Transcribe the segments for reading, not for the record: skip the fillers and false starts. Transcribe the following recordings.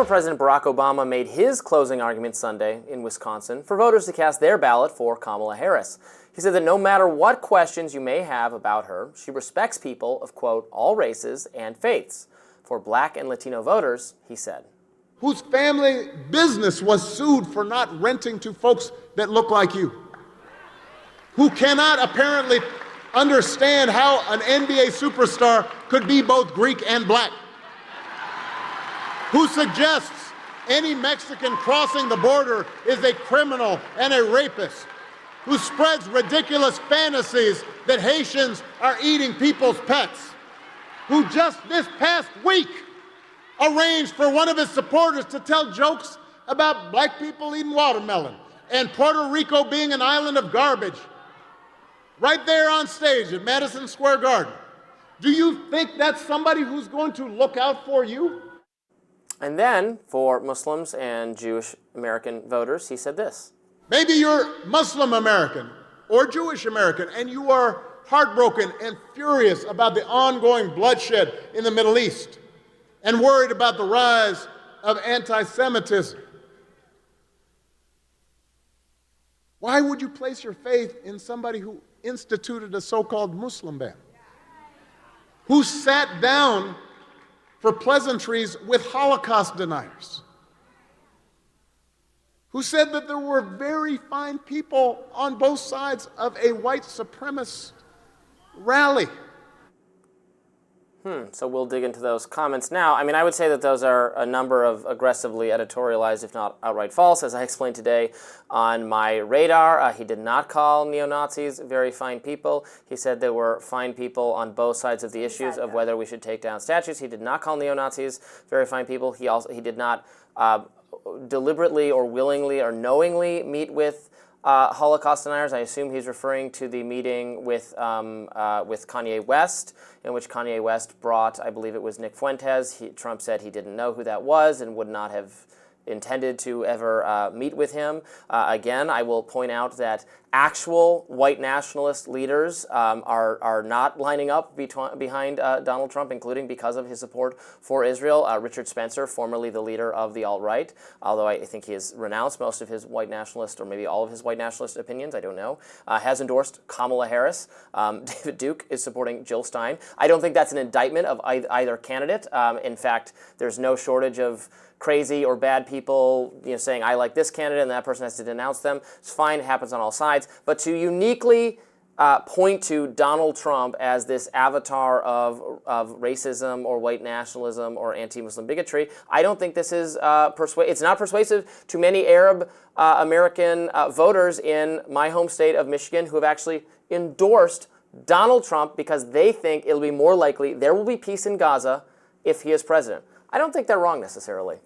Former President Barack Obama made his closing argument Sunday in Wisconsin for voters to cast their ballot for Kamala Harris. He said that no matter what questions you may have about her, she respects people of, quote, all races and faiths. For Black and Latino voters, he said, whose family business was sued for not renting to folks that look like you, who cannot apparently understand how an NBA superstar could be both Greek and Black, who suggests any Mexican crossing the border is a criminal and a rapist, who spreads ridiculous fantasies that Haitians are eating people's pets, who just this past week arranged for one of his supporters to tell jokes about Black people eating watermelon and Puerto Rico being an island of garbage, right there on stage at Madison Square Garden. Do you think that's somebody who's going to look out for you? And then, for Muslims and Jewish American voters, he said this. Maybe you're Muslim American or Jewish American, and you are heartbroken and furious about the ongoing bloodshed in the Middle East and worried about the rise of anti-Semitism. Why would you place your faith in somebody who instituted a so-called Muslim ban, who sat down for pleasantries with Holocaust deniers, who said that there were very fine people on both sides of a white supremacist rally? So we'll dig into those comments now. I mean, I would say that those are a number of aggressively editorialized, if not outright false. As I explained today on my radar, he did not call neo-Nazis very fine people. He said there were fine people on both sides of the issues of whether we should take down statues. He did not call neo-Nazis very fine people. He did not deliberately or willingly or knowingly meet with Holocaust deniers. I assume he's referring to the meeting with Kanye West, in which Kanye West brought, I believe it was Nick Fuentes. Trump said he didn't know who that was and would not have intended to ever meet with him. Again, I will point out that actual white nationalist leaders are not lining up behind Donald Trump, including because of his support for Israel. Richard Spencer, formerly the leader of the alt-right, although I think he has renounced most of his white nationalist, or maybe all of his white nationalist opinions, I don't know, has endorsed Kamala Harris. David Duke is supporting Jill Stein. I don't think that's an indictment of either candidate. In fact, there's no shortage of crazy or bad people, saying, I like this candidate, and that person has to denounce them. It's fine. It happens on all sides. But to uniquely point to Donald Trump as this avatar of racism or white nationalism or anti-Muslim bigotry, I don't think this is it's not persuasive to many Arab American voters in my home state of Michigan who have actually endorsed Donald Trump because they think it'll be more likely there will be peace in Gaza if he is president. I don't think they're wrong necessarily.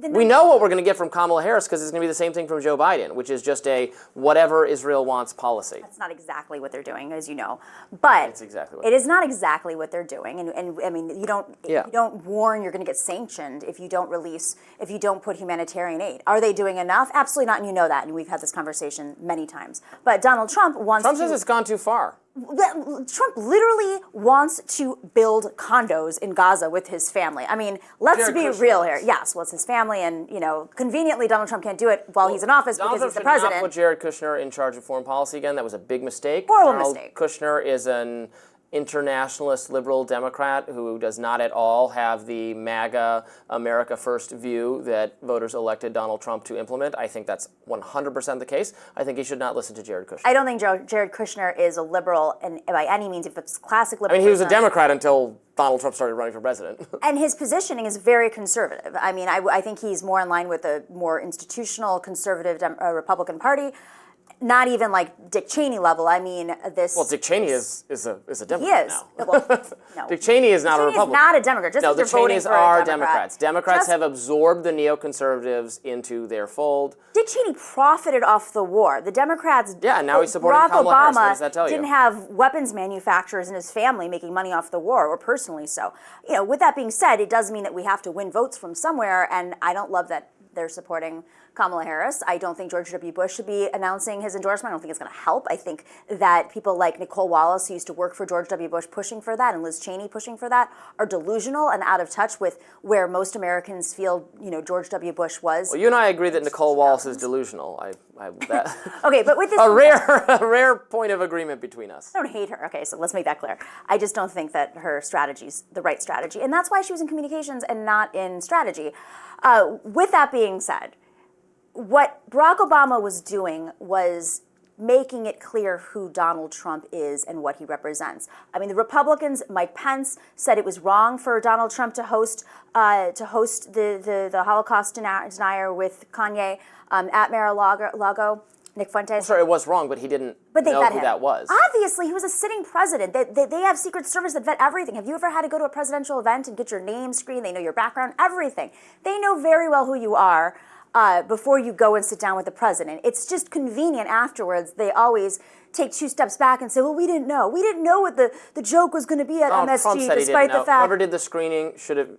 We know what we're going to get from Kamala Harris because it's going to be the same thing from Joe Biden, which is just a whatever Israel wants policy. That's not exactly what they're doing, as you know. But it's exactly it is not exactly what they're doing. And I mean, you don't warn you're going to get sanctioned if you don't put humanitarian aid. Are they doing enough? Absolutely not, and you know that, and we've had this conversation many times. But Donald Trump says it's gone too far. Trump literally wants to build condos in Gaza with his family. I mean, let's be real here. Yes, well, it's his family, and conveniently, Donald Trump can't do it while he's in office because he's the president. Not put Jared Kushner in charge of foreign policy again. That was a big mistake. Horrible mistake. Kushner is an internationalist liberal Democrat who does not at all have the MAGA America First view that voters elected Donald Trump to implement. I think that's 100% the case. I think he should not listen to Jared Kushner. I don't think Jared Kushner is a liberal by any means. If it's classic liberal, I mean, he was a Democrat until Donald Trump started running for president. And his positioning is very conservative. I mean, I think he's more in line with a more institutional conservative Republican Party. Not even like Dick Cheney level. I mean, this. Well, Dick Cheney is a Democrat now. Well, no. Dick Cheney is not a Republican. Dick Cheney is not a Democrat. Just no, the Cheneys are Democrats. Democrats have absorbed the neoconservatives into their fold. Dick Cheney profited off the war. The Democrats. Yeah, and now he's supporting Barack Kamala Harris. What does that Obama tell you? didn't have weapons manufacturers in his family making money off the war, or personally so. With that being said, it does mean that we have to win votes from somewhere, and I don't love that they're supporting Kamala Harris. I don't think George W. Bush should be announcing his endorsement. I don't think it's going to help. I think that people like Nicole Wallace, who used to work for George W. Bush, pushing for that, and Liz Cheney pushing for that, are delusional and out of touch with where most Americans feel, George W. Bush was. Well, you and I agree that Nicole Wallace is delusional. That Okay, but with this a rare point of agreement between us. I don't hate her. Okay, so let's make that clear. I just don't think that her strategy's the right strategy, and that's why she was in communications and not in strategy. With that being said, what Barack Obama was doing was making it clear who Donald Trump is and what he represents. I mean, the Republicans, Mike Pence, said it was wrong for Donald Trump to host the Holocaust denier with Kanye at Mar-a-Lago. Nick Fuentes. Well, sorry, it was wrong, but he didn't know who that was. Obviously, he was a sitting president. They have Secret Service that vet everything. Have you ever had to go to a presidential event and get your name screened? They know your background, everything. They know very well who you are before you go and sit down with the president. It's just convenient afterwards. They always take 2 steps back and say, well, we didn't know. We didn't know what the joke was going to be at MSG, Trump said despite the fact. Whoever did the screening should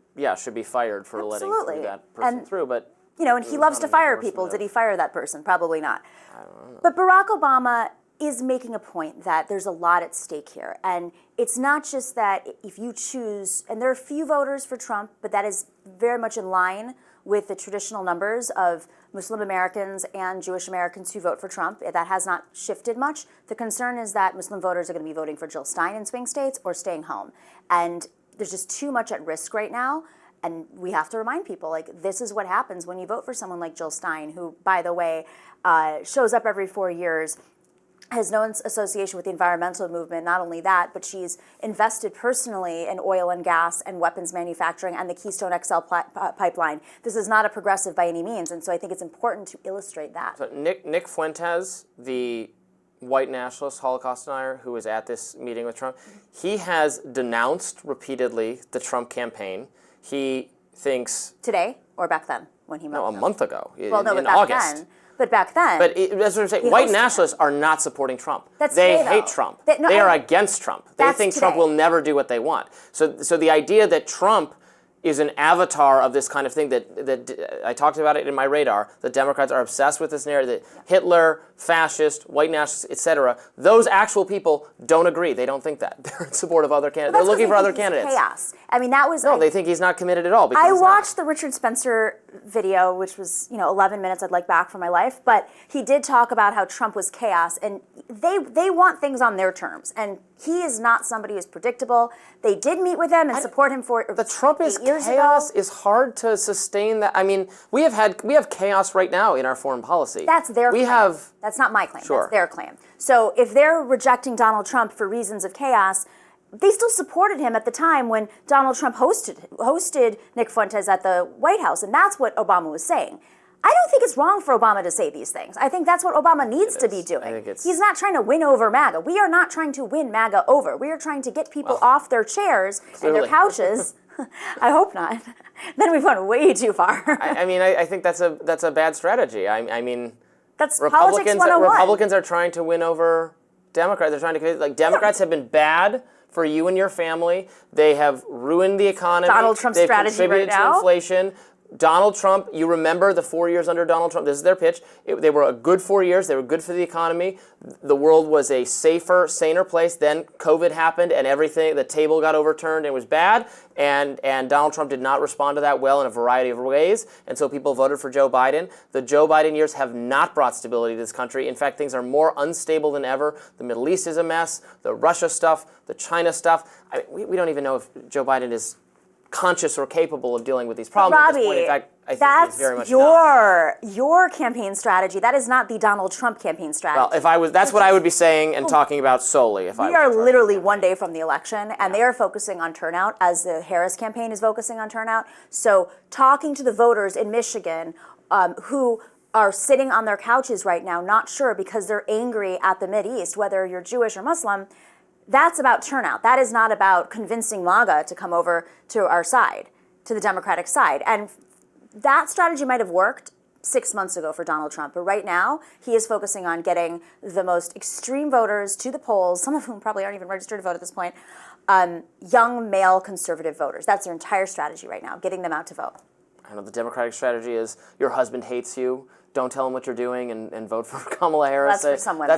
be fired for letting that person through. But and he loves to fire people. Did he fire that person? Probably not. I don't know. But Barack Obama is making a point that there's a lot at stake here. And it's not just that if you choose, and there are few voters for Trump, but that is very much in line with the traditional numbers of Muslim Americans and Jewish Americans who vote for Trump. That has not shifted much. The concern is that Muslim voters are going to be voting for Jill Stein in swing states or staying home. And there's just too much at risk right now. And we have to remind people, this is what happens when you vote for someone like Jill Stein, who, by the way, shows up every 4 years, has no association with the environmental movement. Not only that, but she's invested personally in oil and gas and weapons manufacturing and the Keystone XL pipeline. This is not a progressive by any means, and so I think it's important to illustrate that. So Nick Fuentes, the white nationalist Holocaust denier who was at this meeting with Trump, he has denounced repeatedly the Trump campaign. He thinks... Today or back then when he met a month ago, well, no, in back August. Then. But back then... But that's what I'm saying. White nationalists are not supporting Trump. That's they today, hate though. Trump. That, no, they are against Trump. They think today. Trump will never do what they want. So the idea that Trump is an avatar of this kind of thing that I talked about it in my radar. The Democrats are obsessed with this narrative that Hitler, fascist, white nationalists, etc. Those actual people don't agree. They don't think that. They're in support of other candidates. They're looking for other candidates. Chaos. I mean, that was... No, they think he's not committed at all. I watched the Richard Spencer video, which was 11 minutes I'd like back from my life, but he did talk about how Trump was chaos, and they want things on their terms, and he is not somebody who's predictable. They did meet with him and support him for the Trump is chaos is hard to sustain. That I mean, we have chaos right now in our foreign policy. That's their claim. That's not my claim. Sure. That's their claim. So if they're rejecting Donald Trump for reasons of chaos, they still supported him at the time when Donald Trump hosted Nick Fuentes at the White House, and that's what Obama was saying. I don't think it's wrong for Obama to say these things. I think that's what Obama needs to be doing. He's not trying to win over MAGA. We are not trying to win MAGA over. We are trying to get people off their chairs and their couches. I hope not. Then we've gone way too far. I think that's a bad strategy. I mean, that's politics 101. Republicans are trying to win over Democrats. They're trying to Democrats have been bad for you and your family. They have ruined the economy. Donald Trump's strategy right now. To inflation. Donald Trump, you remember the 4 years under Donald Trump. This is their pitch. They were a good 4 years. They were good for the economy. The world was a safer, saner place. Then COVID happened and everything, the table got overturned and it was bad. And Donald Trump did not respond to that well in a variety of ways. And so people voted for Joe Biden. The Joe Biden years have not brought stability to this country. In fact, things are more unstable than ever. The Middle East is a mess. The Russia stuff, the China stuff. We don't even know if Joe Biden is conscious or capable of dealing with these problems Robby, at this point. In fact, I think that's he's very much your campaign strategy. That is not the Donald Trump campaign strategy. Well, that's what I would be saying and talking about solely. We are literally one day from the election, and they are focusing on turnout, as the Harris campaign is focusing on turnout. So talking to the voters in Michigan who are sitting on their couches right now, not sure because they're angry at the Mideast, whether you're Jewish or Muslim, that's about turnout. That is not about convincing MAGA to come over to our side, to the Democratic side. And that strategy might have worked 6 months ago for Donald Trump. But right now, he is focusing on getting the most extreme voters to the polls, some of whom probably aren't even registered to vote at this point, young male conservative voters. That's their entire strategy right now, getting them out to vote. I know the Democratic strategy is your husband hates you. don't tell them what you're doing and vote for Kamala Harris. That's for some women,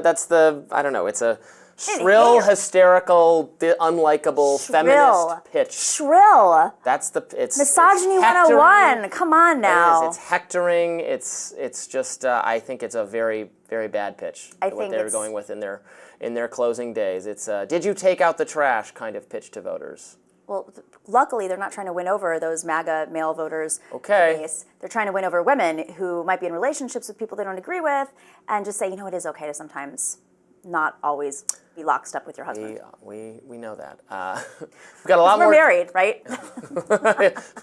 that's the I don't know. It's a shrill, hysterical, unlikable, feminist pitch. Shrill. That's it's misogyny it's 101. Come on now. It's hectoring. It's just. I think it's a very, very bad pitch. What they're going with in their closing days. It's did you take out the trash kind of pitch to voters. Well, luckily, they're not trying to win over those MAGA male voters. Okay. They're trying to win over women who might be in relationships with people they don't agree with, and just say, it is okay to sometimes not always be lockstep with your husband. We know that. We've got a lot more. We're married, right?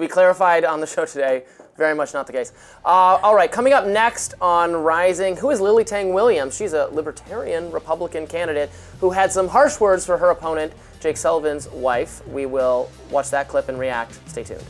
We clarified on the show today. Very much not the case. All right, coming up next on Rising, who is Lily Tang Williams? She's a libertarian Republican candidate who had some harsh words for her opponent, Jake Sullivan's wife. We will watch that clip and react. Stay tuned.